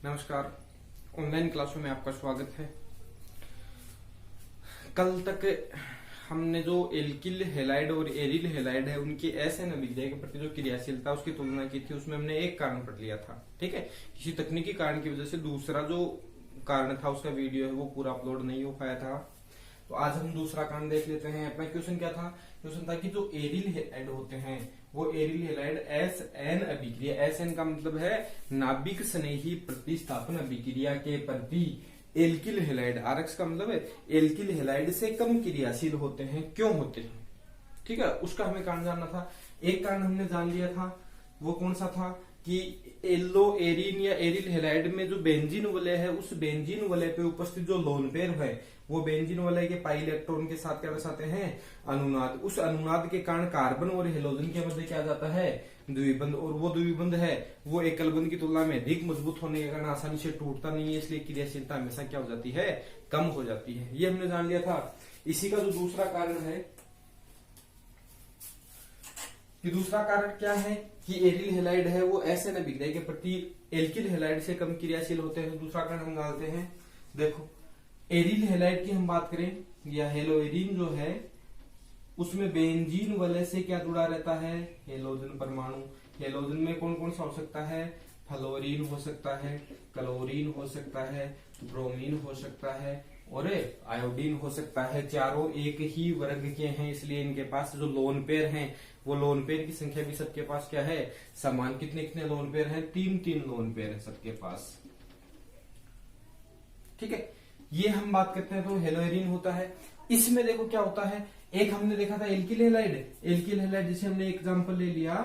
नमस्कार। ऑनलाइन क्लासों में आपका स्वागत है। कल तक हमने जो एल्किल हैलाइड और एरिल हैलाइड है उनकी एसएन अभिक्रिया के प्रति जो क्रियाशीलता उसकी तुलना की थी, उसमें हमने एक कारण पढ़ लिया था। ठीक है, किसी तकनीकी कारण की वजह से दूसरा जो कारण था उसका वीडियो है वो पूरा अपलोड नहीं हो पाया था। तो आज हम दूसरा कारण देख लेते हैं। अपना क्वेश्चन क्या था? क्वेश्चन था कि जो एरिल हैलाइड होते हैं वो एरिल हैलाइड एसएन अभिक्रिया, एसएन का मतलब है नाभिक स्नेही प्रतिस्थापन अभिक्रिया के प्रति एल्किल हैलाइड, आरएक्स का मतलब है एल्किल हैलाइड से कम क्रियाशील होते हैं। क्यों होते हैं? ठीक है, उसका हमें कारण जानना था। एक कारण हमने जान लिया था, वो कौन सा था कि एल्लो एरिन या एरिल हैलाइड में जो बेंजीन वलय है उस बेंजीन वलय पे उपस्थित जो लोन पेयर है वो बेंजीन वलय के पाई इलेक्ट्रॉन के साथ क्या दर्शाते हैं? अनुनाद। उस अनुनाद के कारण कार्बन और हेलोजन के मध्य क्या जाता है? द्विबंध। और वो द्विबंध है वो एकल बंध की तुलना में अधिक मजबूत होने के कारण आसानी से टूटता नहीं है, इसलिए क्रियाशीलता हमेशा क्या हो जाती है? कम हो जाती है। ये हमने जान लिया था। इसी का जो दूसरा कारण है कि दूसरा कारण क्या है कि एरिल हैलाइड है वो एसएन अभिक्रिया के प्रति एल्किल हैलाइड से कम क्रियाशील होते हैं। दूसरा कारण हम डालते हैं। देखो, एरिल हैलाइड की हम बात करें या हेलोएरिन जो है उसमें बेंजीन वलय से क्या जुड़ा रहता है? हेलोजन परमाणु। हेलोजन में कौन कौन सा हो सकता है? फ्लोरीन हो सकता है, क्लोरीन हो सकता है, ब्रोमीन हो सकता है और आयोडीन हो सकता है। चारों एक ही वर्ग के हैं, इसलिए इनके पास जो लोन पेयर हैं वो लोन पेयर की संख्या भी सबके पास क्या है? समान। कितने कितने लोन पेयर हैं? तीन तीन लोन पेयर है सबके पास। ठीक है, ये हम बात करते हैं तो हेलोएरिन होता है। इसमें देखो क्या होता है, एक हमने देखा था एल्किल हैलाइड। एल्किल हैलाइड जैसे हमने एग्जांपल ले लिया,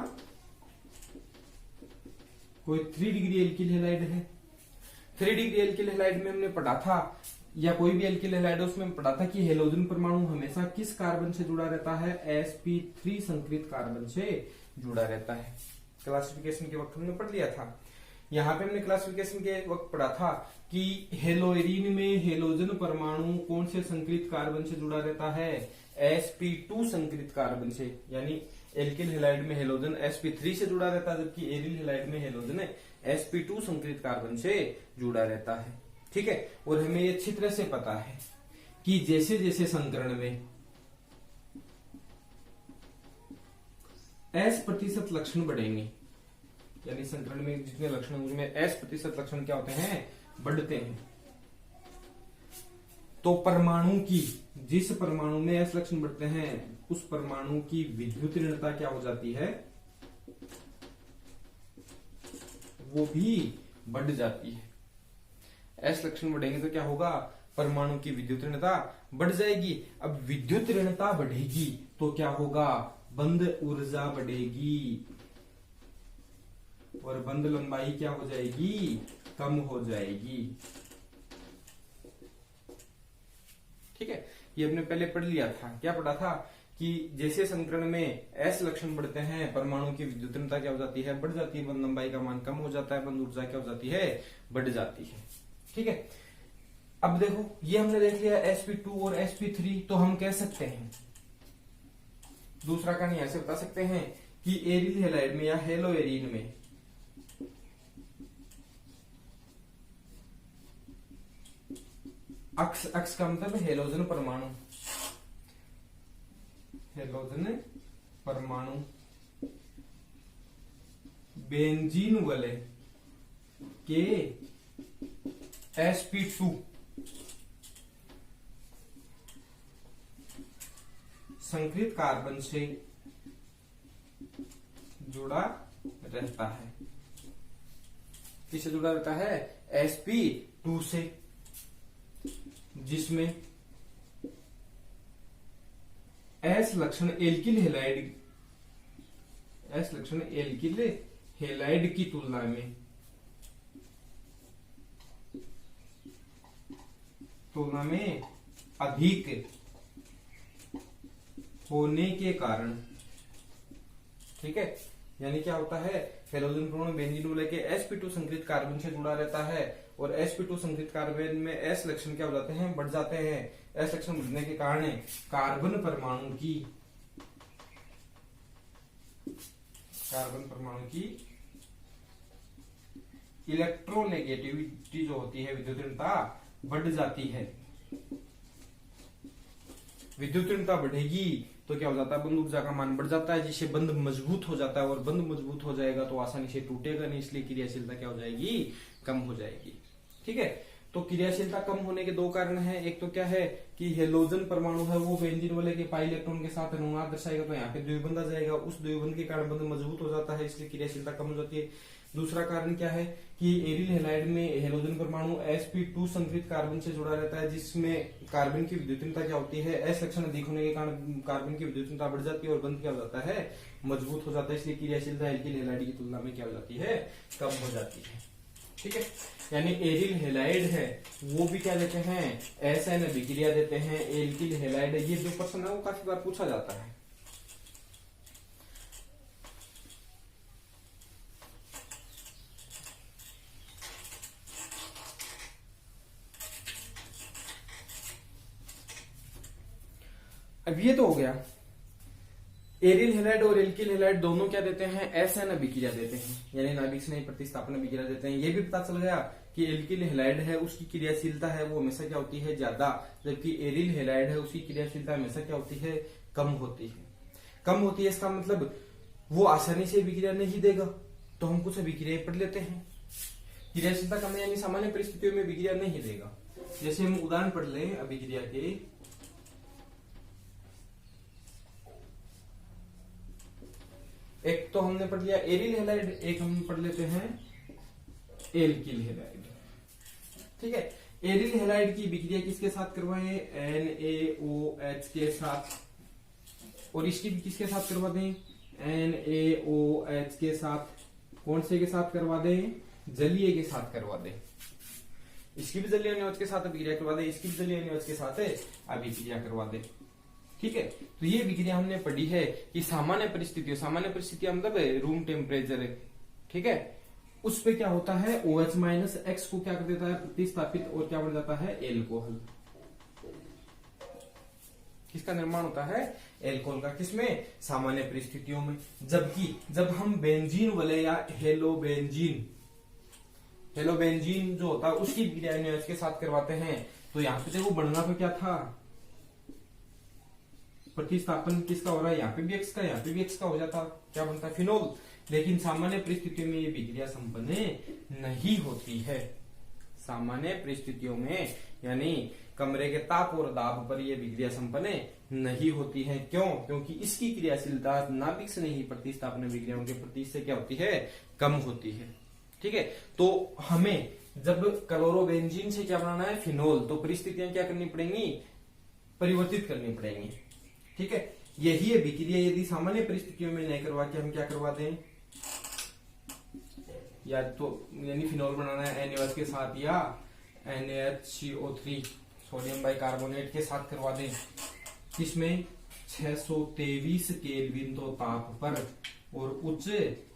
कोई 3 डिग्री एल्किल हैलाइड है। 3 डिग्री एल्किल हैलाइड में हमने पढ़ा था, या कोई भी एल्किल हैलाइड उसमें पढ़ा था कि हेलोजन परमाणु हमेशा किस कार्बन से जुड़ा रहता है? sp3 संकरित कार्बन से जुड़ा रहता है। क्लासिफिकेशन के वक्त हमने पढ़ लिया था। यहाँ पे हमने क्लासिफिकेशन के वक्त पढ़ा था कि हेलोएरिन में हेलोजन परमाणु कौन से संकरित कार्बन से जुड़ा रहता है? sp2 संकरित कार्बन से। यानी एल्किल हैलाइड में हेलोजन sp3 से जुड़ा रहता है, जबकि एरिल हैलाइड में हेलोजन sp2 संकरित कार्बन से जुड़ा रहता है। ठीक है, और हमें ये अच्छी तरह से पता है कि जैसे जैसे संकरण में S% लक्षण बढ़ेंगे, यानी संकरण में जितने लक्षण उनमें S% लक्षण क्या होते हैं? बढ़ते हैं। तो परमाणु की, जिस परमाणु में S लक्षण बढ़ते हैं उस परमाणु की विद्युत ऋणता क्या हो जाती है? वो भी बढ़ जाती है। S लक्षण बढ़ेंगे तो क्या होगा? परमाणु की विद्युत ऋणता बढ़ जाएगी। अब विद्युत ऋणता बढ़ेगी तो क्या होगा? बंध ऊर्जा बढ़ेगी और बंध लंबाई क्या हो जाएगी? कम हो जाएगी। ठीक है, ये हमने पहले पढ़ लिया था। क्या पढ़ा था कि जैसे संकरण में S लक्षण बढ़ते हैं परमाणु की विद्युत ऋणता क्या हो जाती है? बढ़ जाती है। बंध लंबाई का मान कम हो जाता है, बंध ऊर्जा क्या हो जाती है? बढ़ जाती है। ठीक है, अब देखो ये हमने देख लिया sp2 और sp3। तो हम कह सकते हैं, दूसरा कारण यहां से बता सकते हैं कि एरिल हैलाइड में या हेलोएरिन में अक्ष का मतलब हेलोजन परमाणु, हेलोजन परमाणु बेंजीन वलय के sp2 संकरित कार्बन से जुड़ा रहता है। किससे जुड़ा रहता है? sp2 से, जिसमें S लक्षण एल्किल हैलाइड की तुलना में अधिक होने के कारण, ठीक है, यानी क्या होता है? हेलोजन परमाणु बेंजीन वलय के sp2 संकरित कार्बन से जुड़ा रहता है और sp2 संकरित कार्बन में S लक्षण क्या हो जाते हैं? बढ़ जाते हैं। S लक्षण बढ़ने के कारण कार्बन परमाणु की इलेक्ट्रोनेगेटिविटी जो होती है, विद्युत ऋणता बढ़ जाती है। विद्युत ऋणता बढ़ेगी तो क्या हो जाता है, बंद ऊर्जा का मान बढ़ जाता है, जिससे बंध मजबूत हो जाता है, और बंध मजबूत हो जाएगा तो आसानी से टूटेगा नहीं, इसलिए क्रियाशीलता क्या हो जाएगी, कम हो जाएगी। ठीक है, तो क्रियाशीलता कम होने के दो कारण हैं। एक तो क्या है कि हेलोजन परमाणु है वो बेंजीन वाले के पाई इलेक्ट्रॉन के साथ अनुनाद दर्शाएगा, तो यहाँ पे द्विबंध आ जाएगा, उस द्विबंध के कारण बंध मजबूत हो जाता है, इसलिए क्रियाशीलता कम हो जाती है। दूसरा कारण क्या है कि एरिल हैलाइड में हेलोजन परमाणु sp2 संकरित कार्बन से जुड़ा रहता है, जिसमें कार्बन की विद्युतता क्या होती है, s लक्षण अधिक होने के कारण कार्बन की विद्युतता बढ़ जाती है और बंध क्या हो जाता है, मजबूत हो जाता है, इसलिए क्रियाशीलता एल्किल हैलाइड की तुलना में क्या हो जाती है, कम हो जाती है। ठीक है, यानी एरिल हैलाइड है वो भी क्या देते हैं, SN अभिक्रिया देते हैं, एल्किल हैलाइड है, ये जो प्रश्न है वो काफी बार पूछा जाता है। अब ये तो हो गया, एरिल हैलाइड और एल्किल हैलाइड दोनों क्या देते हैं, SN अभिक्रिया देते हैं, यानी नाभिक स्नेही प्रतिस्थापन अभिक्रिया देते हैं। ये भी पता चल गया कि एल्किल हैलाइड है उसकी क्रियाशीलता है वो हमेशा क्या होती है, ज्यादा, जबकि एरिल हैलाइड है उसकी क्रियाशीलता हमेशा क्या होती है, कम होती है। कम होती है इसका मतलब वो आसानी से अभिक्रिया नहीं देगा, तो हम कुछ अभिक्रिया पढ़ लेते हैं। क्रियाशीलता कम है यानी सामान्य परिस्थितियों में अभिक्रिया नहीं देगा। जैसे हम उदाहरण पढ़ लें अभिक्रिया के, एक तो हमने पढ़ लिया एरिल हैलाइड, एक हम पढ़ लेते हैं एल्किल हैलाइड। ठीक है, एरिल हैलाइड की विक्रिया किसके साथ करवाएं, NaOH के साथ, और इसकी भी किसके साथ करवा दें, NaOH के साथ। कौन से के साथ करवा दें, जलीय के साथ करवा दें। इसकी भी जलीय NaOH के साथ अभिक्रिया करवा दें, इसकी भी जलीय NaOH के साथ अभिक्रिया करवा दें। ठीक है, तो ये विक्रिया हमने पढ़ी है कि सामान्य परिस्थितियां मतलब रूम टेम्परेचर है, ठीक है, उस पे क्या होता है, OH माइनस एक्स को क्या कर देता है, प्रतिस्थापित, और क्या बन जाता है, एल्कोहल। किसका निर्माण होता है, एल्कोहल का। किसमें, सामान्य परिस्थितियों में। जबकि जब हम बेंजीन वाले या हेलोबेंजीन जो होता है उसकी विक्रिया NaOH के साथ करवाते हैं, तो यहाँ पे देखो बनना तो क्या था, प्रतिस्थापन किसका हो रहा है, यहाँ पे भी एक्स का, यहाँ पे भी एक्स का हो जाता, क्या बनता है, फिनोल। लेकिन सामान्य परिस्थितियों में ये विक्रिया संपन्न नहीं होती है। सामान्य परिस्थितियों में यानी कमरे के ताप और दाब पर यह विक्रिया संपन्न नहीं होती है। क्यों, क्योंकि इसकी क्रियाशीलता नाभिक से नहीं प्रतिस्थापन विक्रियाओं के प्रति से क्या होती है, कम होती है। ठीक है, तो हमें जब क्लोरोबेंजीन से क्या बनाना है, फिनोल, तो परिस्थितियां क्या करनी पड़ेंगी, परिवर्तित करनी पड़ेंगी। ठीक है, यही है विक्रिया यदि सामान्य परिस्थितियों में नहीं करवा के हम क्या करवा दें, या तो यानी फिनोल बनाना है NaOH के साथ या NaHCO3 सोडियम बाइकार्बोनेट के साथ करवा दें, किसमें 623 केल्विन तो ताप पर और उच्च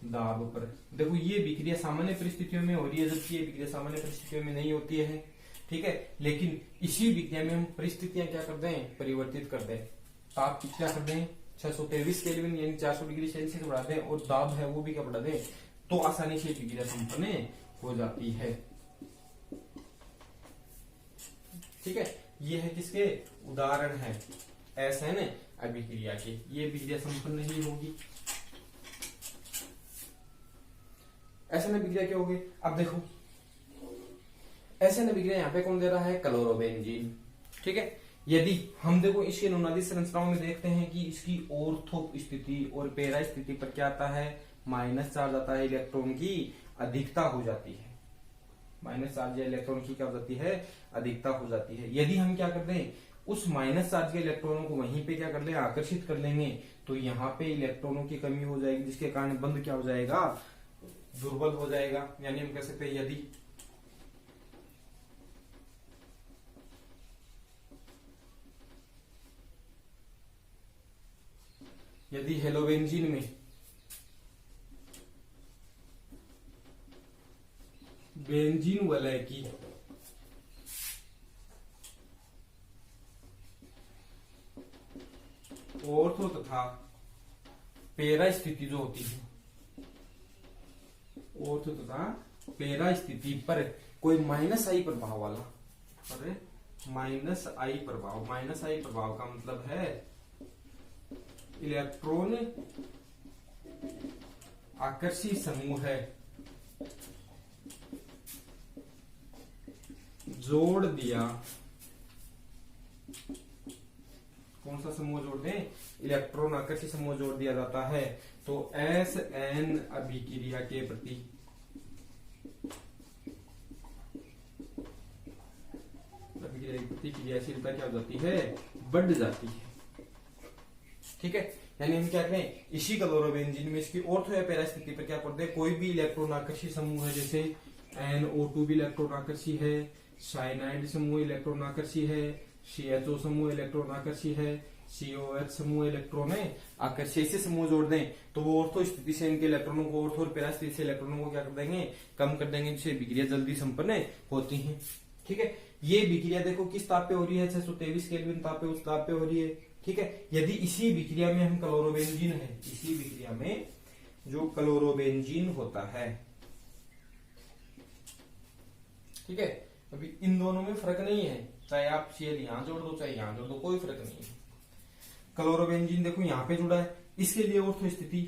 दाब पर। देखो ये विक्रिया सामान्य परिस्थितियों में हो रही है, जबकि ये विक्रिया सामान्य परिस्थितियों में नहीं होती है। ठीक है, लेकिन इसी विक्रिया में हम परिस्थितियां क्या कर दें, परिवर्तित कर दें। ताप क्या कर दें, 623 केल्विन यानी 400 डिग्री सेल्सियस बढ़ा दें, और दाब है वो भी क्या बढ़ा दें, तो आसानी से विक्रिया संपन्न हो जाती है। ठीक है, ये है किसके उदाहरण है, SN अभिक्रिया के। ये विक्रिया संपन्न नहीं होगी। SN अभिक्रिया क्या होगी, अब देखो SN अभिक्रिया यहाँ पे कौन दे रहा है, क्लोरोबेंजीन। ठीक है, यदि हम देखो इसके अनुनादी संरचनाओं में देखते हैं कि इसकी ऑर्थो स्थिति और पैरा स्थिति पर क्या आता है, माइनस चार्ज आता है, इलेक्ट्रॉन की अधिकता हो जाती है। माइनस चार्ज या इलेक्ट्रॉन की क्या हो जाती है, अधिकता हो जाती है। यदि हम क्या कर दें, उस माइनस चार्ज के इलेक्ट्रॉनों को वहीं पे क्या कर लें, आकर्षित कर लेंगे, तो यहाँ पे इलेक्ट्रॉनों की कमी हो जाएगी, जिसके कारण बंध क्या हो जाएगा, दुर्बल हो जाएगा। यानी हम कह सकते हैं यदि हेलोबेंजीन में बेंजीन वलय की ऑर्थो तथा पैरा स्थिति जो होती है, ऑर्थो तथा पेरा स्थिति पर कोई माइनस आई प्रभाव वाला, अरे माइनस आई प्रभाव, माइनस आई प्रभाव का मतलब है इलेक्ट्रॉन आकर्षी समूह है जोड़ दिया, कौन सा समूह जोड़ दें, इलेक्ट्रॉन आकर्षी समूह जोड़ दिया जाता है, तो एस एन अभिक्रिया के प्रति क्रियाशीलता क्या हो जाती है, बढ़ जाती है। ठीक है, यानी हम क्या करें, इसी क्लोरोबेंजीन में इसकी ऑर्थो या पैरा स्थिति पर क्या करते हैं, कोई भी इलेक्ट्रॉन आकर्षी समूह है, जैसे NO2 भी इलेक्ट्रॉन आकर्षी है, साइनाइड समूह इलेक्ट्रॉन आकर्षी है, CHO समूह इलेक्ट्रॉन आकर्षी है, COH समूह इलेक्ट्रॉन है आकर्षी, ऐसे समूह जोड़ दें तो वो ऑर्थो स्थिति से इनके इलेक्ट्रॉनों को, ऑर्थो और पैरा स्थिति से इलेक्ट्रॉनों को क्या कर देंगे, कम कर देंगे, जिससे विक्रिया जल्दी संपन्न होती है। ठीक है, ये विक्रिया देखो किस ताप पे हो रही है, 623 केल्विन ताप पे, उस ताप पे हो रही है। ठीक है, यदि इसी विक्रिया में हम क्लोरोबेंजीन है, इसी विक्रिया में जो क्लोरोबेंजीन होता है, ठीक है, अभी इन दोनों में फर्क नहीं है, चाहे आप Cl यहां जोड़ दो चाहे यहां जोड़ दो, कोई फर्क नहीं है। क्लोरोबेंजीन देखो यहां पे जुड़ा है, इसके लिए ऑर्थो स्थिति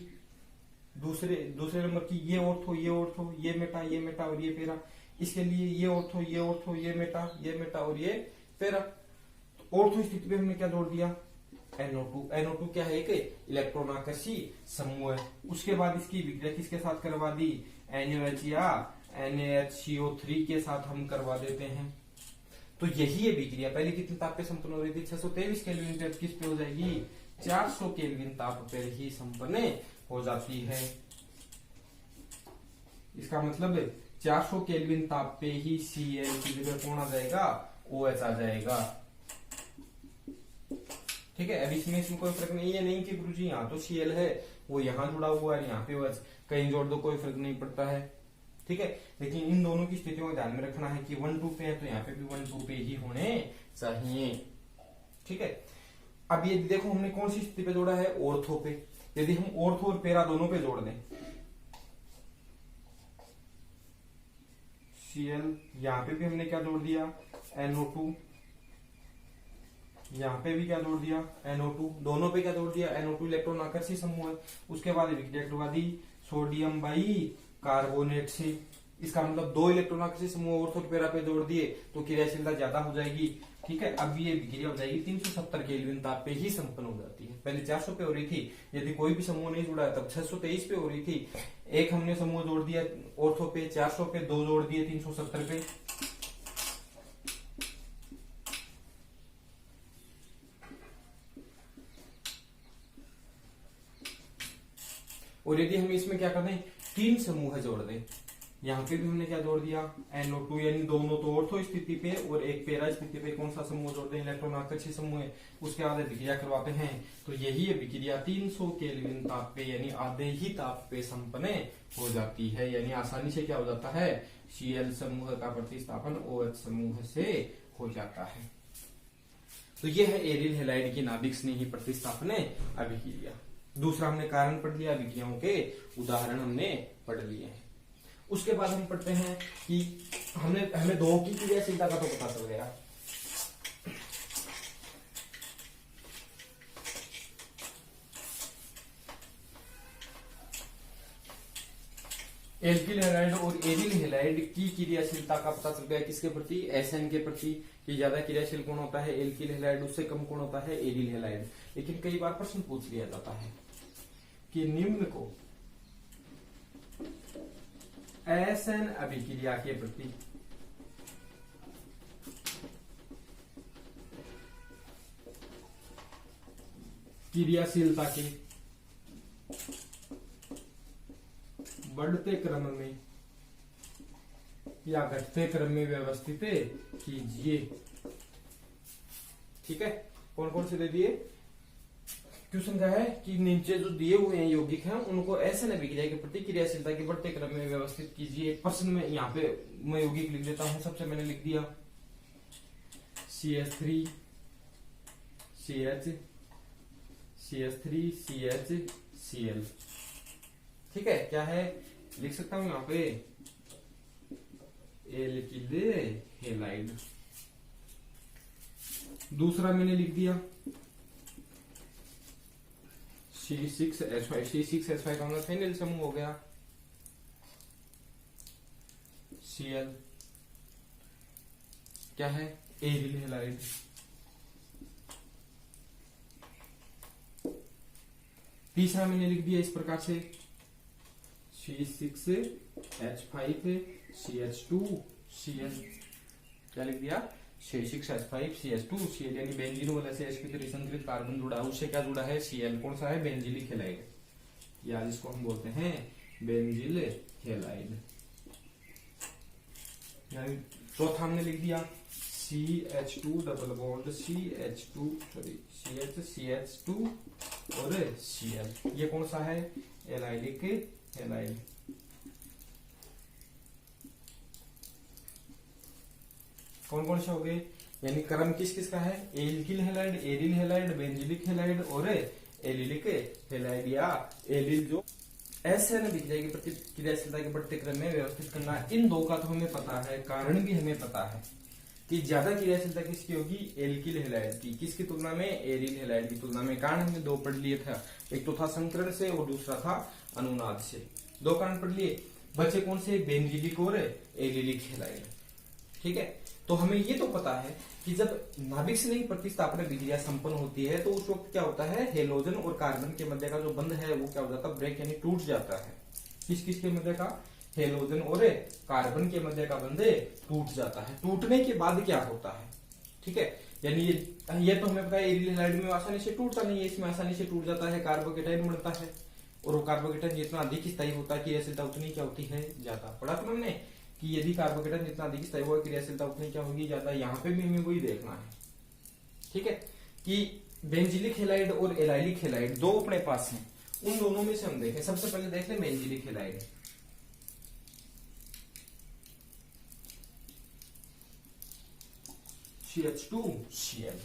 दूसरे नंबर की, ये ऑर्थो ये मेटा और ये पैरा, इसके लिए ये ऑर्थो ये मेटा और ये पैरा। तो ऑर्थो स्थिति पे हमने क्या जोड़ दिया, NO2 क्या है, एक इलेक्ट्रॉन आकर्षी समूह है। उसके बाद इसकी विक्रिया किसके साथ करवा दी, NaOH या NaHCO3 के साथ हम करवा देते हैं। तो यही है विक्रिया, पहले कितने ताप पे संपन्न हो रही थी, 623 केल्विन पे, किस पे हो जाएगी, 400 केल्विन ताप पे ही संपन्न हो जाती है। इसका मतलब 400 केल्विन ताप पे ही Cl की जगह कौन आ जाएगा, OH आ जाएगा। ठीक है, अब इसमें कोई फर्क नहीं है, नहीं कि गुरुजी यहाँ तो Cl है, वो यहाँ जुड़ा हुआ है, यहाँ पे OH, कहीं जोड़ दो कोई फर्क नहीं पड़ता है। ठीक है, लेकिन इन दोनों की स्थितियों को ध्यान में रखना है कि 1-2 पे है तो यहाँ पे भी 1-2 पे ही होने चाहिए। ठीक है, अब ये देखो हमने कौन सी स्थिति पे जोड़ा है, ऑर्थो पे। यदि हम ऑर्थो और पैरा दोनों पे जोड़ दें, Cl यहाँ पे भी हमने क्या जोड़ दिया, NO2, यहाँ पे भी क्या जोड़ दिया, NO2, दोनों पे क्या जोड़ दिया, NO2 इलेक्ट्रॉन आकर्षी समूह है। उसके बाद विक्रिया करवा दी सोडियम बाई कार्बोनेट से, इसका मतलब 2 इलेक्ट्रॉन आकर्षी समूह ऑर्थो और पैरा पे जोड़ दिए तो क्रियाशीलता ज्यादा हो जाएगी। ठीक है, अब ये विक्रिया हो जाएगी 370 केल्विन ताप पे ही संपन्न हो जाती है। पहले 400 पे हो रही थी, यदि कोई भी समूह नहीं जुड़ा है तब 623 पे हो रही थी, एक हमने समूह जोड़ दिया ऑर्थो पे 400 पे, 2 जोड़ दिए 370 पे। और यदि हम इसमें क्या कर दें, 3 समूह जोड़ दें, यहाँ पे भी हमने क्या जोड़ दिया, NO2, यानी दोनों तो ऑर्थो स्थिति पे और एक पैरा स्थिति पे कौन सा समूह जोड़ते हैं, इलेक्ट्रॉन आकर्षी समूह है। उसके बाद विक्रिया करवाते हैं तो यही है विक्रिया 300 केल्विन ताप पे, यानी आधे ही ताप पे संपन्न हो जाती है, यानी आसानी से क्या हो जाता है, Cl समूह का प्रतिस्थापन OH समूह से हो जाता है। तो यह है एरिल हैलाइड की नाभिक स्नेही प्रतिस्थापन अभिक्रिया। दूसरा हमने कारण पढ़ लिया, विक्रियाओं के उदाहरण हमने पढ़ लिए हैं। उसके बाद हम पढ़ते हैं कि हमें 2 की क्रियाशीलता का तो पता चल गया। एल्किल हैलाइड और एरिल हैलाइड की क्रियाशीलता का पता चल गया, किसके प्रति, SN के प्रति, कि ज्यादा क्रियाशील कौन होता है, एल्किल हैलाइड, उससे कम कौन होता है, एरिल हैलाइड। लेकिन कई बार प्रश्न पूछ लिया जाता है कि निम्न को SN अभिक्रिया के प्रति क्रियाशीलता के बढ़ते क्रम में या घटते क्रम में व्यवस्थित कीजिए। ठीक है, कौन कौन से दे दिए, क्वेश्चन का है कि नीचे जो दिए हुए हैं यौगिक हैं उनको SN अभिक्रिया के प्रति क्रियाशीलता के बढ़ते क्रम में व्यवस्थित कीजिए। प्रश्न में यहाँ पे मैं यौगिक लिख देता हूं, सबसे मैंने लिख दिया CH3 CH CH3 CH Cl। ठीक है, क्या है लिख सकता हूं यहाँ पे एल्किल हेलाइड। दूसरा मैंने लिख दिया C6H5। C6H5 का मतलब फेनिल समूह हो गया। Cl क्या है, एरिल हेलाइड। तीसरा मैंने लिख दिया इस प्रकार से C6H5 CH2 Cl। क्या लिख दिया, C6H5 CH2 Cl, यानी बेंजीन वाला से H की संकलित कार्बन जुड़ा है, उससे क्या जुड़ा है, Cl। कौन सा है, बेंजिलिक हेलाइड, या जिसको हम बोलते हैं बेंजिल हेलाइड। यानी चौथा हमने लिख दिया CH2 double bond CH2 sorry CH2 और Cl। ये कौन सा है, एलाइडिक हेलाइड। कौन कौन से हो गए, यानी क्रम किस किस का है, alkyl halide, aryl halide, benzylic halide और एलिलिक हेलाइड या एलिल। जो ऐसे अभिक्रिया की प्रतिक्रियाशीलता के बढ़ते क्रम में व्यवस्थित करना, इन दो का तो हमें पता है, कारण भी हमें पता है कि ज्यादा क्रियाशीलता किसकी होगी, एल्किल हेलाइड की, किसकी तुलना में, एरिल हेलाइड की तुलना में। कारण हमने दो पढ़ लिए था, एक तो था संकरण से और दूसरा था अनुनाद से। दो कारण पढ़ लिए, बचे कौन से, बेंजिलिक और एलिलिक हेलाइड। ठीक है, तो हमें ये तो पता है कि जब नाभिक से नहीं प्रतिस्थापन विक्रिया संपन्न होती है तो उस वक्त क्या होता है, हेलोजन और कार्बन के मध्य का जो बंध है वो क्या हो जाता है, ब्रेक यानी टूट जाता है। किस किस के मध्य का, हेलोजन और कार्बन के मध्य का बंध टूट जाता है। टूटने के बाद क्या होता है, ठीक है, यानी ये तो हमें पता है एरिल हेलाइड में आसानी से टूटता नहीं है, इसमें आसानी से टूट जाता है, कार्बोकेटाइन बनता है। और वो कार्बोकेटाइन जितना अधिक स्थायी होता है क्रियाशीलता उतनी क्या होती है, ज्यादा। पढ़ा था हमने कि यदि कार्बोकेटाइन जितना अधिक स्थायी होगा क्रियाशीलता उतनी क्या होगी, ज्यादा। यहाँ पे भी हमें वही देखना है, ठीक है, कि बेंजिलिक हेलाइड और एलाइलिक हेलाइड दो अपने पास हैं, उन दोनों में से हम देखें। सबसे पहले देख लें बेंजिलिक हेलाइड। CH2 Cl।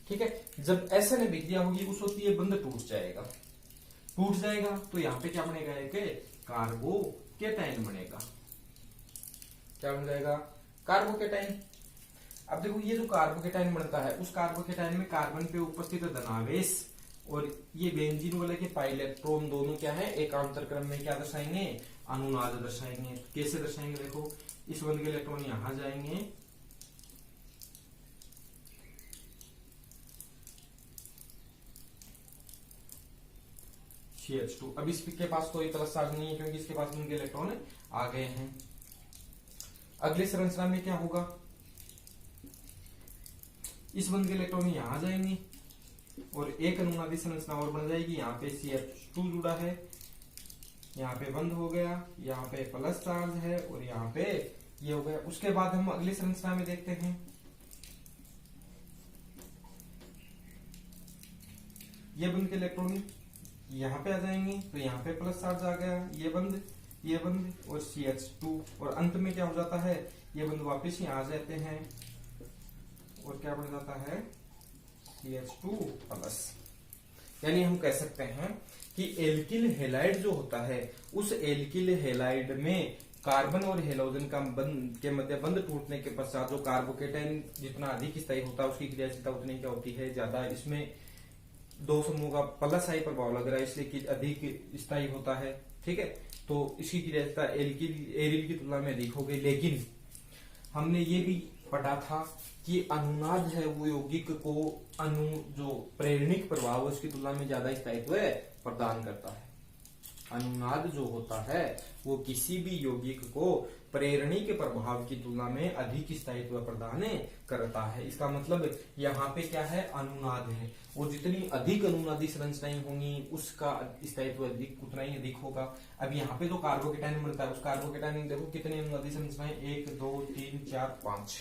ठीक है, जब ऐसा अभिक्रिया होगी उस वक्त ये बंध टूट जाएगा। टूट जाएगा तो यहाँ पे क्या बनेगा, एक कार्बोकेटाइन बनेगा। क्या बन जाएगा, कार्बोकेटाइन। अब देखो ये जो कार्बोकेटाइन बनता है उस कार्बोकेटाइन में कार्बन पे उपस्थित धनावेश और ये बेंजीन वाले के पाई इलेक्ट्रॉन दोनों क्या है, एकांतर क्रम में क्या दर्शाएंगे, अनुनाद दर्शाएंगे। कैसे दर्शाएंगे, देखो इस बंध के इलेक्ट्रॉन यहां जाएंगे, CH2। अब इसके पास कोई प्लस चार्ज नहीं है क्योंकि इसके पास उनके इलेक्ट्रॉन आ गए हैं। अगले संरचना में क्या होगा, इस बंध के इलेक्ट्रॉन यहां जाएंगे और एक अनुनादी संरचना और बन जाएगी। यहाँ पे CH2 जुड़ा है, यहाँ पे बंद हो गया, यहाँ पे प्लस चार्ज है और यहाँ पे ये हो गया। उसके बाद हम अगली संरचना में देखते हैं, ये बंध के इलेक्ट्रॉन यहाँ पे आ जाएंगे तो यहाँ पे प्लस चार्ज आ गया, ये बंद और CH2। और अंत में क्या हो जाता है, ये बंद वापस ही आ जाते हैं और क्या बन जाता है, CH2 प्लस। यानी हम कह सकते हैं कि एल्किल हेलाइड जो होता है उस एल्किल हेलाइड में कार्बन और हेलोजन का बंध के मध्य बंध टूटने के पश्चात जो कार्बोकेटाइन जितना अधिक स्थायी होता है उसकी क्रियाशीलता उतनी क्या होती है, ज्यादा। इसमें दो समूह का प्लस आई प्रभाव लग रहा है इसलिए कि अधिक स्थायी होता है, ठीक है, तो इसकी क्रियाशीलता एरिल की तुलना में अधिक हो गई। लेकिन हमने ये भी पढ़ा था कि अनुनाद है वो यौगिक को जो प्रेरणिक प्रभाव उसकी तुलना में ज्यादा स्थायित्व प्रदान करता है। अनुनाद जो होता है वो किसी भी यौगिक को प्रेरणिक प्रभाव की तुलना में अधिक स्थायित्व प्रदान करता है। इसका मतलब यहाँ पे क्या है, अनुनाद है, वो जितनी अधिक अनुनादी संरचनाएं होंगी उसका स्थायित्व अधिक उतना ही अधिक होगा। अब यहाँ पे जो कार्बोकेटाइन बनता है उस कार्बोकेटाइन में देखो कितनी अनुनादी संरचनाएं, 1 2 3 4 5,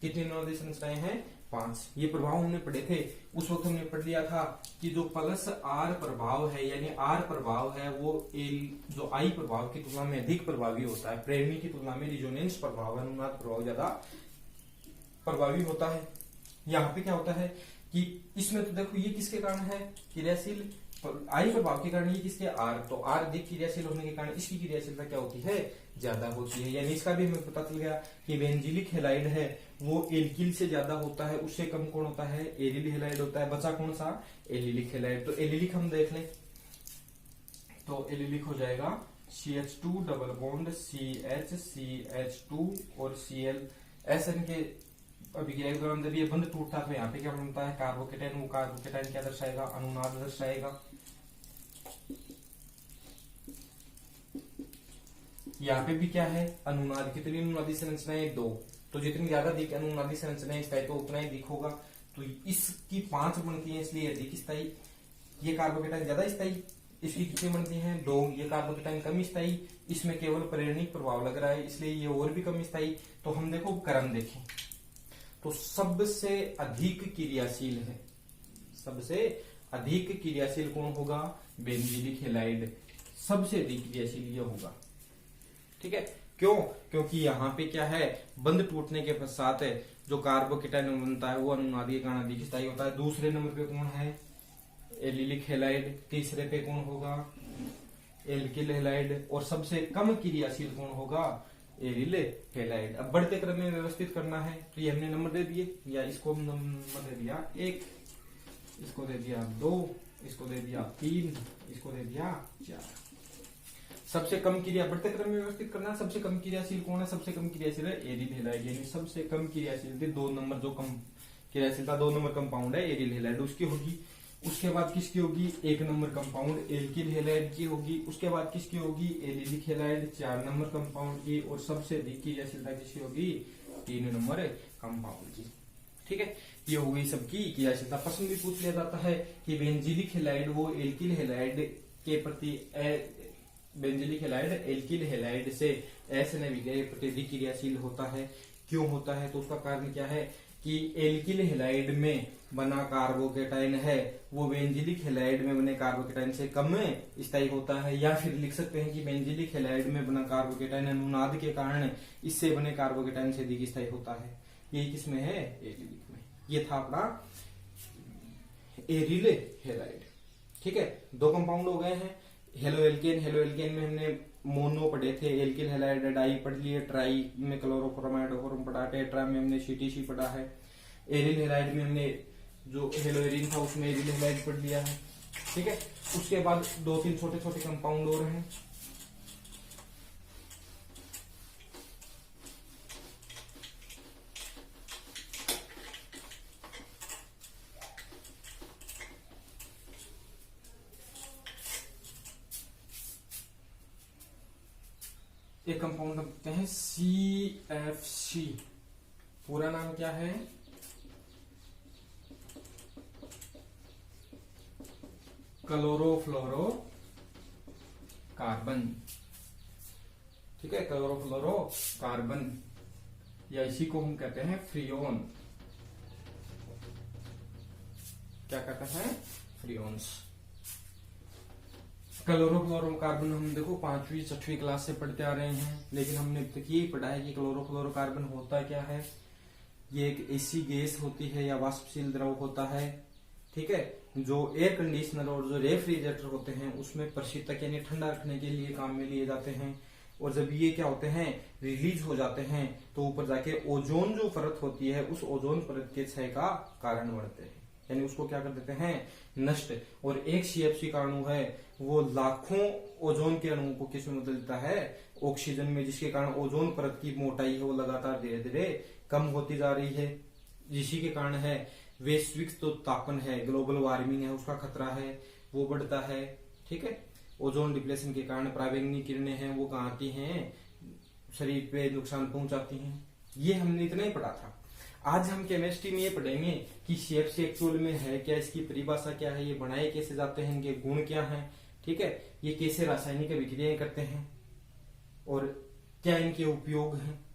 कितनी अनुनादी संरचनाएं हैं, 5। ये प्रभाव हमने पढ़े थे, उस वक्त हमने पढ़ लिया था कि जो प्लस आर प्रभाव है यानी आर प्रभाव है वो जो आई प्रभाव की तुलना में अधिक प्रभावी होता है। प्रेरणी की तुलना में रिजोनेंस प्रभाव, अनुनाद प्रभाव ज्यादा प्रभावी होता है। यहाँ पे क्या होता है कि इसमें तो देखो ये किसके कारण है, क्रियाशील आई प्रभाव के कारण ये किसके आर, तो आर अधिक क्रियाशील होने के कारण इसकी क्रियाशीलता क्या होती है, ज्यादा होती है। यानी इसका भी हमें पता चल गया कि बेंजीलिक हेलाइड है वो एल्किल से ज्यादा होता है, उससे कम कौन होता है, एरिल हेलाइड होता है। बचा कौन सा, एलिलिक हेलाइड। तो एलिलिक हम देख लें, तो एलिलिक हो जाएगा CH2 डबल बॉन्ड CH2 और Cl। SN के अभिक्रिया के दौरान जब ये बंद टूटता है तो यहाँ पे क्या बनता है, कार्बोकेटाइन। वो कार्बोकेटाइन क्या दर्शाएगा, अनुनाद दर्शाएगा। यहाँ पे भी क्या है, अनुनाद। कितनी अनुनादी संरचनाएं, 2। तो जितनी ज्यादा दिख अनुनादी संरचनाएं स्थायी तो उतना ही दिख होगा। तो इसकी 5 बनती है, इसलिए अधिक स्थायी। ये कार्बोकेटाइन ज्यादा स्थायी, इसकी कितनी बनती हैं, 2। ये कार्बोकेटाइन कम स्थायी, इसमें केवल प्रेरणिक प्रभाव लग रहा है, इसलिए ये और भी कम स्थायी। तो हम देखो क्रम देखें, तो सबसे अधिक क्रियाशील है, सबसे अधिक क्रियाशील कौन होगा, बेंजीलिक हेलाइड। सबसे अधिक क्रियाशील ये होगा, ठीक है। क्यों, क्योंकि यहाँ पे क्या है, बंद टूटने के पश्चात जो कार्बोकेटाइन बनता है वो अनुनादी के कारण अधिक स्थायी होता है। दूसरे नंबर पे कौन है, एलिलिक हेलाइड। तीसरे पे कौन होगा, एल्किल हेलाइड। और सबसे कम क्रियाशील कौन होगा, एरिल हेलाइड। अब बढ़ते क्रम में व्यवस्थित करना है, तो ये हमने नंबर दे दिए, या इसको नंबर दे दिया 1, इसको दे दिया 2, इसको दे दिया 3, इसको दे दिया 4। सबसे कम क्रिया, बढ़ते क्रम में व्यवस्थित करना। सबसे कम क्रियाशील कौन है, सबसे कम क्रियाशील है एरिल हेलाइड। यानी सबसे कम क्रियाशील 2 नंबर, जो कम क्रियाशीलता 2 नंबर कंपाउंड है एरिल हेलाइड, उसकी होगी। उसके बाद किसकी होगी, 1 नंबर कंपाउंड एल्किल हेलाइड की होगी। उसके बाद किसकी होगी, एलिलिक हेलाइड 4 नंबर कंपाउंड की। और सबसे अधिक क्रियाशीलता किसकी होगी, 3 नंबर कंपाउंड की, ठीक है। ये हो गई सबकी क्रियाशीलता। प्रश्न भी पूछ लिया जाता है कि बेंजीलिक हेलाइड वो एल्किल हेलाइड के प्रति, बेंजीलिक हेलाइड एल्किल हेलाइड से SN के प्रति अधिक क्रियाशील होता है, क्यों होता है, तो उसका कारण क्या है कि एल्किल हेलाइड में बना कार्बोकेटाइन है वो बेंजीलिक हेलाइड में बने कार्बोकेटाइन से कम स्थायी होता है। या फिर लिख सकते हैं कि बेंजीलिक हेलाइड में बना कार्बोकेटाइन अनुनाद के कारण इससे बने कार्बोकेटाइन से अधिक स्थायी होता है। यही किसमें है, एलिलिक में। ये था अपना एरिल हेलाइड, ठीक है। 2 कंपाउंड हो गए हैं। हेलो एल्केन, हेलो एल्केन में हमने मोनो पढ़े थे, एल्किल हेलाइड डाई पढ़ लिए, ट्राई में क्लोरोफॉर्माइड पढ़ा, टेट्रा में हमने CTC पढ़ा है। एरिल हेलाइड में हमने जो हेलोएरिन था उसमें एरिल हेलाइड पढ़ लिया है, ठीक है। उसके बाद 2-3 छोटे छोटे कंपाउंड और हैं। एक कंपाउंड हम कहते हैं CFC, पूरा नाम क्या है, क्लोरोफ्लोरो कार्बन, ठीक है। क्लोरोफ्लोरो कार्बन, या इसी को हम कहते हैं फ्रियोन। क्या कहता है, फ्रियोन्स। क्लोरोफ्लोरोकार्बन हम देखो 5वीं 6वीं क्लास से पढ़ते आ रहे हैं, लेकिन हमने अब तक यही पढ़ा है कि क्लोरोफ्लोरोकार्बन होता क्या है। ये एक ऐसी गैस होती है या वाष्पशील द्रव होता है, ठीक है, जो एयर कंडीशनर और जो रेफ्रिजरेटर होते हैं उसमें प्रशीतक यानी ठंडा रखने के लिए काम में लिए जाते हैं। और जब ये क्या होते हैं, रिलीज हो जाते हैं, तो ऊपर जाके ओजोन जो परत होती है उस ओजोन परत के क्षय का कारण बनते हैं, यानी उसको क्या कर देते हैं, नष्ट। और एक CFC का अणु है वो लाखों ओजोन के अणुओं को किसमें बदल देता है, ऑक्सीजन में, जिसके कारण ओजोन परत की मोटाई है वो लगातार धीरे धीरे कम होती जा रही है। जिसी के कारण है वैश्विक तो तापन है, ग्लोबल वार्मिंग है, उसका खतरा है वो बढ़ता है, ठीक है। ओजोन डिप्लेशन के कारण पराबैंगनी किरणें हैं वो कहाँ आती हैं, शरीर पे नुकसान पहुंचाती हैं। ये हमने इतना ही पढ़ा था। आज हम केमिस्ट्री में ये पढ़ेंगे कि CFC एक्चुअल में है क्या, इसकी परिभाषा क्या है, ये बनाए कैसे जाते हैं, इनके गुण क्या हैं, ठीक है, ये कैसे रासायनिक अभिक्रियाएं करते हैं और क्या इनके उपयोग हैं।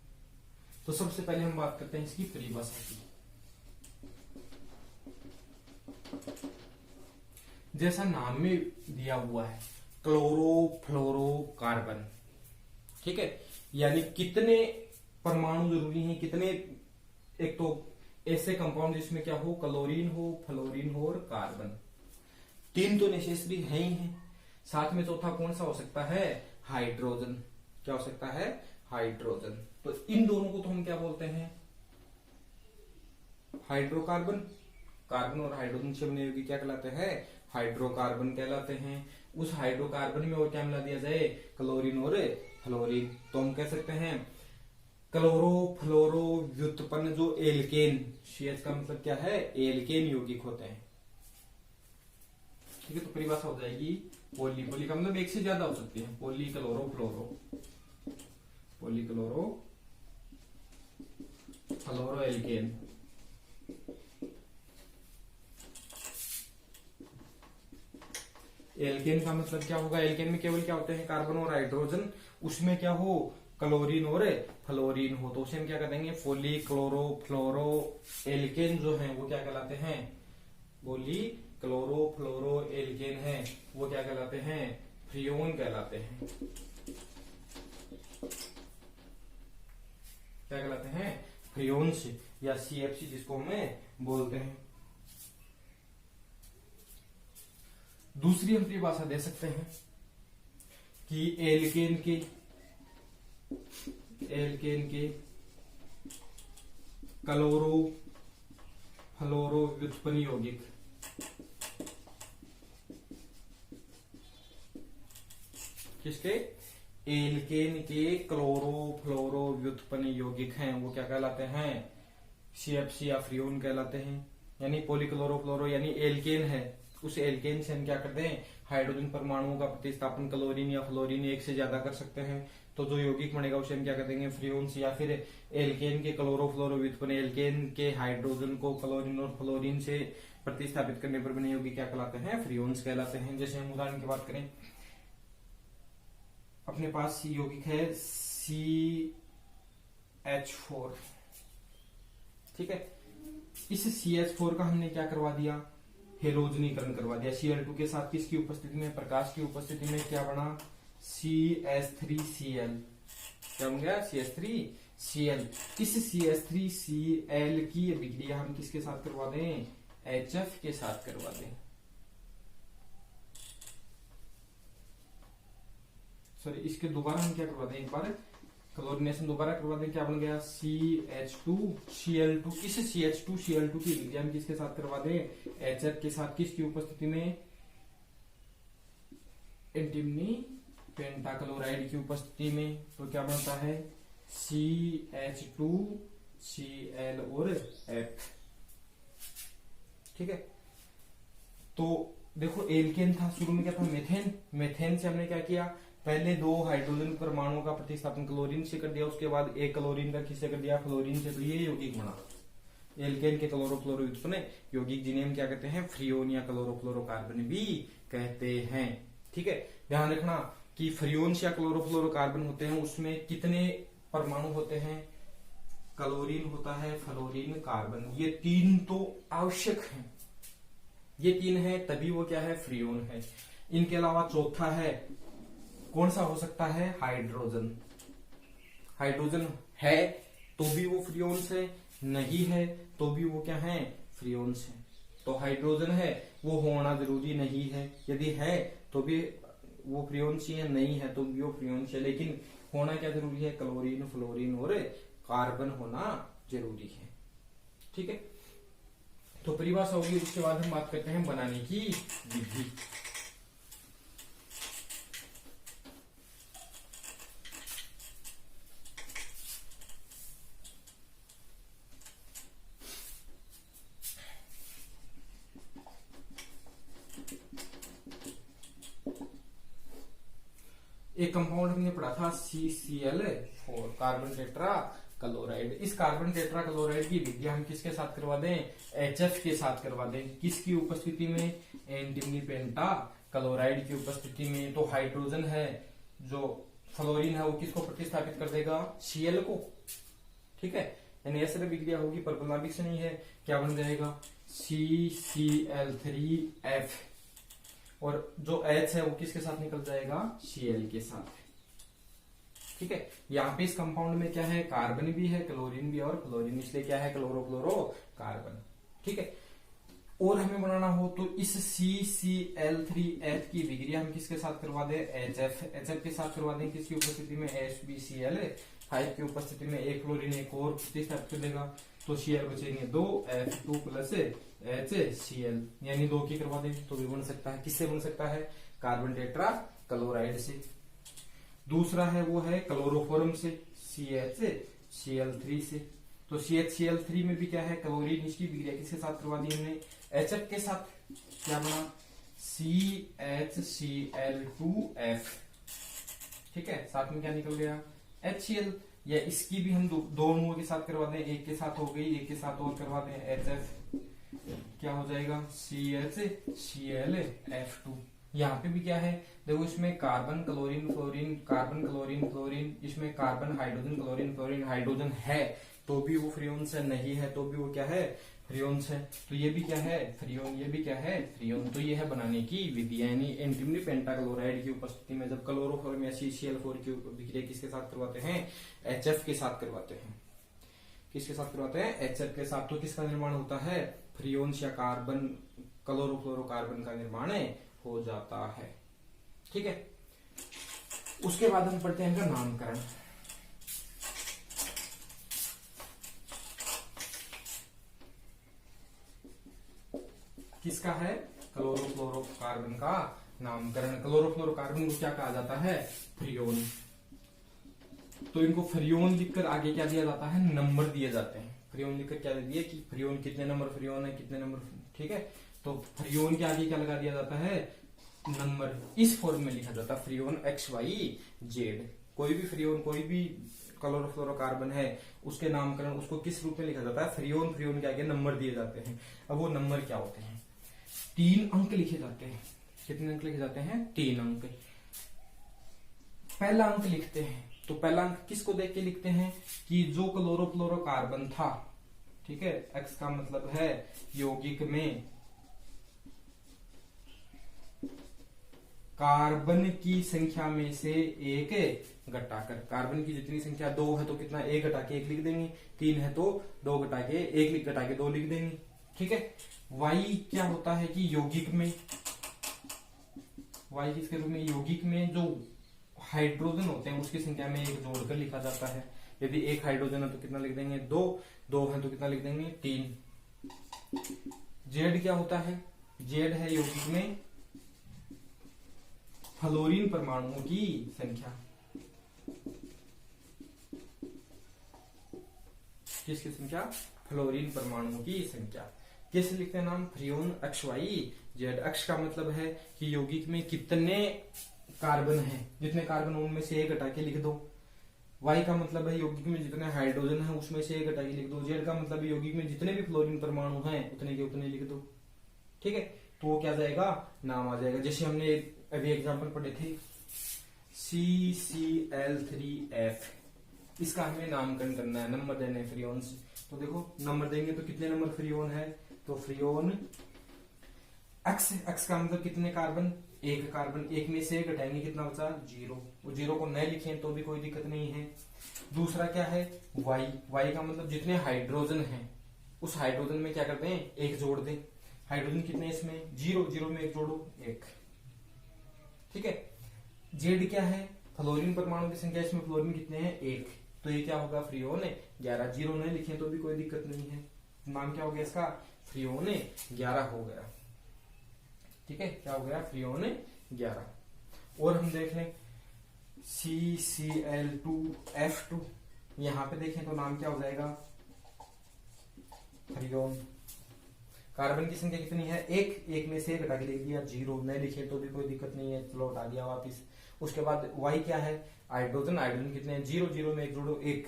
तो सबसे पहले हम बात करते हैं इसकी परिभाषा की। जैसा नाम में दिया हुआ है, क्लोरोफ्लोरोकार्बन, ठीक है, यानी कितने परमाणु जरूरी हैं, कितने, एक तो ऐसे कंपाउंड जिसमें क्या हो, क्लोरीन हो, फ्लोरीन हो और कार्बन। तीन तो नेसेसरी है ही है, साथ में चौथा कौन सा हो सकता है, हाइड्रोजन। क्या हो सकता है, हाइड्रोजन। तो इन दोनों को तो हम क्या बोलते हैं, हाइड्रोकार्बन। कार्बन और हाइड्रोजन से बने यौगिक क्या कहलाते हैं, हाइड्रोकार्बन कहलाते हैं। उस हाइड्रोकार्बन में और क्या मिला दिया जाए, क्लोरीन और फ्लोरीन। तो हम कह सकते हैं क्लोरो फ्लोरो व्युत्पन्न जो एल्केन, CH का मतलब क्या है, एल्केन यौगिक होते हैं। ठीक है, तो परिभाषा हो जाएगी पोली। पोली का मतलब एक से ज्यादा हो सकती है, पोली क्लोरो फ्लोरो, पोली क्लोरो फ्लोरो एल्केन। एल्केन का मतलब क्या होगा, एल्केन में केवल क्या होते हैं, कार्बन और हाइड्रोजन, उसमें क्या हो, क्लोरीन और फ्लोरीन हो, तो उसे हम क्या कर देंगे, पोली क्लोरो फ्लोरो एल्केन जो है वो क्या कहलाते हैं, पोली क्लोरो फ्लोरो एल्केन है वो क्या कहलाते हैं, फ्रियोन कहलाते हैं। क्या कहलाते हैं, फ्रियोन्स या CFC जिसको हमें बोलते हैं। दूसरी हम परिभाषा दे सकते हैं कि एल्केन के क्लोरो फ्लोरो व्युत्पन्न यौगिक, किसके, एल्केन के क्लोरो फ्लोरो व्युत्पन्न यौगिक हैं वो क्या कहलाते हैं, CFC या फ्रियोन कहलाते हैं। यानी पॉलीक्लोरो फ्लोरो यानी एल्केन है, उस एल्केन से हम क्या करते हैं, हाइड्रोजन परमाणुओं का प्रतिस्थापन क्लोरीन या फ्लोरीन एक से ज्यादा कर सकते हैं। तो जो यौगिक बनेगा उसे हम क्या कर देंगे, फ्रियोन्स। या फिर एल्केन के क्लोरो फ्लोरो व्युत्पन्न, एल्केन के हाइड्रोजन को क्लोरीन और फ्लोरीन से प्रतिस्थापित करने पर बने यौगिक क्या कहलाते हैं, फ्रियोन्स कहलाते हैं। जैसे हम उदाहरण की बात करें, अपने पास यौगिक है CH4, ठीक है, इस CH4 का हमने क्या करवा दिया, हेलोजनीकरण करवा दिया। Cl2 के साथ किसकी उपस्थिति में, प्रकाश की उपस्थिति में क्या बना, CH3Cl। क्या बन गया, CH3Cl। इस CH3Cl की अभिक्रिया हम किसके साथ करवा दें, HF के साथ करवा दें। सॉरी, इसके दोबारा हम क्या करवा दें, एक बार क्लोरीनेशन दोबारा करवा दें। क्या बन गया, CH2Cl2। इस CH2Cl2 की अभिक्रिया हम किसके साथ करवा दें, HF के साथ, किसकी उपस्थिति में, एंटीमनी पेंटाक्लोराइड की उपस्थिति में। तो क्या बनता है, CH2Cl और F। ठीक है, तो देखो एल्केन था, शुरू में क्या था, मेथेन। मेथेन से हमने क्या किया, पहले दो हाइड्रोजन परमाणुओं का प्रतिस्थापन क्लोरीन से कर दिया, उसके बाद एक क्लोरीन का किससे कर दिया, फ्लोरीन से। तो ये यौगिक बना एल्केन के क्लोरोफ्लोरो व्युत्पन्न यौगिक, जिन्हें हम क्या कहते हैं, फ्रियोन या क्लोरोफ्लोरोकार्बन भी कहते हैं। ठीक है, ध्यान रखना कि फ्रियोन्स या क्लोरोफ्लोरोकार्बन होते हैं उसमें कितने परमाणु होते हैं, क्लोरीन होता है, फ्लोरीन, कार्बन, ये तीन तो आवश्यक हैं, ये तीन है तभी वो क्या है, फ्रियोन है। इनके अलावा चौथा है, कौन सा हो सकता है, हाइड्रोजन। हाइड्रोजन है तो भी वो फ्रियोन्स है, नहीं है तो भी वो क्या है, फ्रियोन्स है। तो हाइड्रोजन है वो होना जरूरी नहीं है, यदि है तो भी वो फ्रियोन्स ही है, नहीं है तो भी वो फ्रियोन्स है, लेकिन होना क्या जरूरी है, क्लोरीन, फ्लोरीन और कार्बन होना जरूरी है। ठीक है, तो परिभाषा होगी, उसके बाद हम बात करते हैं बनाने की विधि। एक कंपाउंड हमने पढ़ा था CCl4, कार्बन टेट्रा क्लोराइड। इस कार्बन टेट्रा क्लोराइड की विक्रिया हम किसके साथ करवा दें, HF के साथ करवा दें, किसकी उपस्थिति में, एंटीमनी पेंटा क्लोराइड की उपस्थिति में। तो हाइड्रोजन है, जो फ्लोरीन है वो किसको प्रतिस्थापित कर देगा, Cl को। ठीक है, यानी ऐसे विक्रिया होगी, परपलाविक से नहीं है। क्या बन जाएगा, CCl3F, और जो H है वो किसके साथ निकल जाएगा, Cl के साथ। ठीक है, यहाँ पे इस कंपाउंड में क्या है, कार्बन भी है, क्लोरीन भी है और फ्लोरीन, इसलिए क्या है, क्लोरोफ्लोरो कार्बन। ठीक है, और हमें बनाना हो तो इस CCl3H की विक्रिया हम किसके साथ करवा दें, HF के साथ करवा दें, किसकी उपस्थिति में, HbCl5 की उपस्थिति में एक क्लोरीन एक और प्रतिस्थापित देगा, तो Cl बचेंगे 2, F2 प्लस HCl, यानी 2 की करवा दें तो भी बन सकता है। किससे बन सकता है, कार्बन टेट्रा क्लोराइड से। दूसरा है वो है क्लोरोफॉर्म से, CHCl3 से। तो CHCl3 में भी क्या है, क्लोरीन, इसकी विक्रिया किसके साथ करवा दी हमने, HF के साथ। क्या बना, CHCl2F, ठीक है, साथ में क्या निकल गया, HCl। या इसकी भी हम दो अणुओं के साथ करवा दें, एक के साथ हो गई, एक के साथ और करवा दें HF, क्या हो जाएगा, CHClF2। यहाँ पे भी क्या है, देखो इसमें carbon chlorine fluorine, carbon chlorine fluorine, इसमें carbon hydrogen chlorine fluorine, hydrogen है तो भी वो फ्रियोन्स है, नहीं है तो भी वो क्या है, फ्रियोन्स है। तो ये भी क्या है, फ्रियोन, ये भी क्या है, फ्रियोन। तो ये है बनाने की विधि, यानी एंटीमनी पेंटाक्लोराइड की उपस्थिति में जब क्लोरोफॉर्म या CCl4 की विक्रिया किसके साथ करवाते हैं, HF के साथ करवाते हैं। किसके साथ करवाते हैं, HF के साथ। तो किसका निर्माण होता है, फ्रियोन्स या कार्बन क्लोरोफ्लोरोकार्बन का निर्माण हो जाता है। ठीक है, उसके बाद हम पढ़ते हैं इनका नामकरण। किसका है, क्लोरोफ्लोरोकार्बन का नामकरण। क्लोरोफ्लोरोकार्बन को क्या कहा जाता है, फ्रियोन। तो इनको फ्रियोन लिखकर आगे क्या दिया जाता है, नंबर दिए जाते हैं। फ्रियोन लिखकर क्या दिए कि फ्रियोन कितने नंबर फ्रियोन है, कितने नंबर, ठीक है। तो फ्रियोन के आगे क्या लगा दिया जाता है, नंबर। इस फॉर्म में लिखा जाता है फ्रियोन XYZ। कोई भी फ्रियोन, कोई भी क्लोरोफ्लोरोकार्बन है, उसके नामकरण उसको किस रूप में लिखा जाता है, फ्रियोन। फ्रियोन के आगे नंबर दिए जाते हैं। अब वो नंबर क्या होते हैं, 3 अंक लिखे जाते हैं। कितने अंक लिखे जाते हैं, 3 अंक। पहला अंक लिखते हैं तो पहला अंक किसको देख के लिखते हैं कि जो क्लोरोफ्लोरोकार्बन था, ठीक है, X का मतलब है यौगिक में कार्बन की संख्या में से एक घटाकर, कार्बन की जितनी संख्या 2 है तो कितना, 1 घटा के 1 लिख देंगे, 3 है तो 2 घटा के 1 घटा के 2 लिख देंगे। ठीक है, Y क्या होता है कि यौगिक में, Y किसके रूप में, यौगिक में जो हाइड्रोजन होते हैं उसकी संख्या में 1 जोड़कर लिखा जाता है। यदि 1 हाइड्रोजन है तो कितना लिख देंगे, 2 है तो कितना लिख देंगे, 3। Z क्या होता है, Z है यौगिक में फ्लोरीन परमाणुओं की संख्या। किसकी संख्या, फ्लोरीन परमाणुओं की संख्या। कैसे लिखते हैं नाम, फ्रियोन XYZ। X का मतलब है कि यौगिक में कितने कार्बन है, जितने कार्बन उनमें से 1 घटा के लिख दो। Y का मतलब है यौगिक में जितने हाइड्रोजन है उसमें से 1 घटा के लिख दो। Z का मतलब है यौगिक में जितने भी फ्लोरीन परमाणु हैं उतने के उतने लिख दो। ठीक है, तो वो क्या जाएगा, नाम आ जाएगा। जैसे हमने अभी एग्जांपल पढ़े थे CCl3F, इसका हमें नामकरण करना है, नंबर देने हैं फ्रियोन्स। तो देखो नंबर देंगे तो कितने नंबर फ्रियोन है, तो फ्रियोन X का मतलब कितने कार्बन, 1 कार्बन, 1 में से घटाएंगे कितना बचा, 0। वो 0 को न लिखें तो भी कोई दिक्कत नहीं है। दूसरा क्या है, Y का मतलब जितने हाइड्रोजन हैं उस हाइड्रोजन में क्या करते हैं, 1 जोड़ दें। हाइड्रोजन कितने इसमें, 0 में 1 जोड़ो, 1। ठीक है, Z क्या है, फ्लोरीन परमाणु की संख्या, इसमें फ्लोरीन कितने हैं, 1। तो ये क्या होगा, फ्रियोन 11। 0 नहीं लिखे तो भी कोई दिक्कत नहीं है। नाम क्या हो गया इसका, फ्रियोन 11 हो गया। ठीक है, क्या हो गया, फ्रियोन 11। और हम देख लें CCl2F2, यहां पे देखें तो नाम क्या हो जाएगा, फ्रियोन। कार्बन की संख्या कितनी है, 1 में से घटा के लिख दिया, 0 नहीं लिखे तो भी कोई दिक्कत नहीं है, चलो हटा दिया वापिस। उसके बाद Y क्या है, हाइड्रोजन, हाइड्रोजन कितने हैं, 0 में 1 जोड़ो, 1।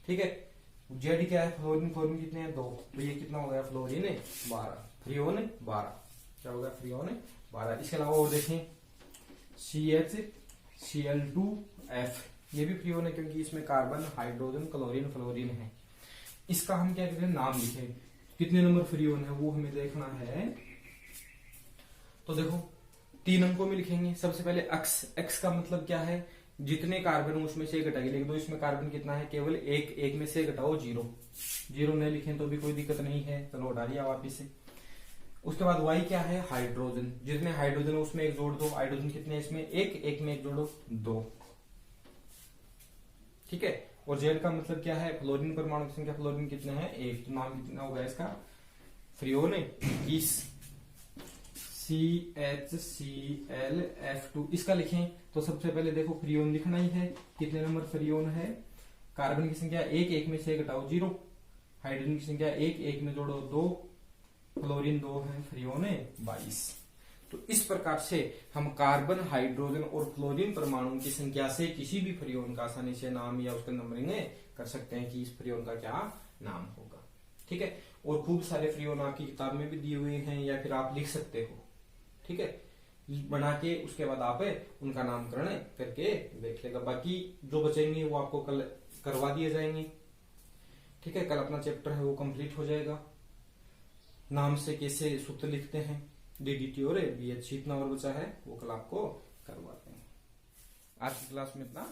ठीक है, Z क्या है, फ्लोरीन कितने हैं, 2। तो ये कितना हो गया, फ्लोरीन 12, फ्रियोन 12। क्या होगा, फ्रियोन 12। इसके अलावा और देखें CHCl2F, ये भी फ्रियोन है क्योंकि इसमें कार्बन, हाइड्रोजन, क्लोरीन, फ्लोरीन है। इसका हम क्या कहते हैं, नाम लिखे, कितने नंबर फ्रियोन है वो हमें देखना है। तो देखो 3 अंकों में लिखेंगे। सबसे पहले X का मतलब क्या है, जितने कार्बन उसमें से घटाएगी, लेकिन तो इसमें कार्बन कितना है, केवल एक में से घटाओ 0, 0 नहीं लिखें तो भी कोई दिक्कत नहीं है, चलो हटा दिया वापिस से। उसके बाद वाई क्या है, हाइड्रोजन, जितने हाइड्रोजन उसमें एक जोड़ दो, हाइड्रोजन कितने इसमें, एक में एक जोड़ो 2, ठीक है। और जेड का मतलब क्या है, फ्लोरीन परमाणु की संख्या, फ्लोरीन कितने हैं, 1, तो नाम कितना होगा इसका, फ्रियोन 21, CHClF2। इसका लिखें तो सबसे पहले देखो फ्रियोन लिखना ही है, कितने नंबर फ्रियोन है, कार्बन की संख्या 1 में से घटाओ 0, हाइड्रोजन की संख्या 1 में जोड़ो 2, फ्लोरीन 2 है, फ्रियोन 22। तो इस प्रकार से हम कार्बन, हाइड्रोजन और फ्लोरीन परमाणु की संख्या से किसी भी फ्रियोन का आसानी से नाम या उसका नंबरिंग कर सकते हैं कि इस फ्रियोन का क्या नाम होगा, ठीक है। और खूब सारे फ्रियोन आपकी किताब में भी दिए हुए हैं या फिर आप लिख सकते हो, ठीक है, बना के उसके बाद आप उनका नामकरण करके देख लेगा। बाकी जो बचेंगे वो आपको कल करवा दिए जाएंगे, ठीक है। कल अपना चैप्टर है वो कंप्लीट हो जाएगा। नाम से कैसे सूत्र लिखते हैं, DDT और BH, इतना और बचा है वो कल आपको करवाते हैं। आज की क्लास में इतना।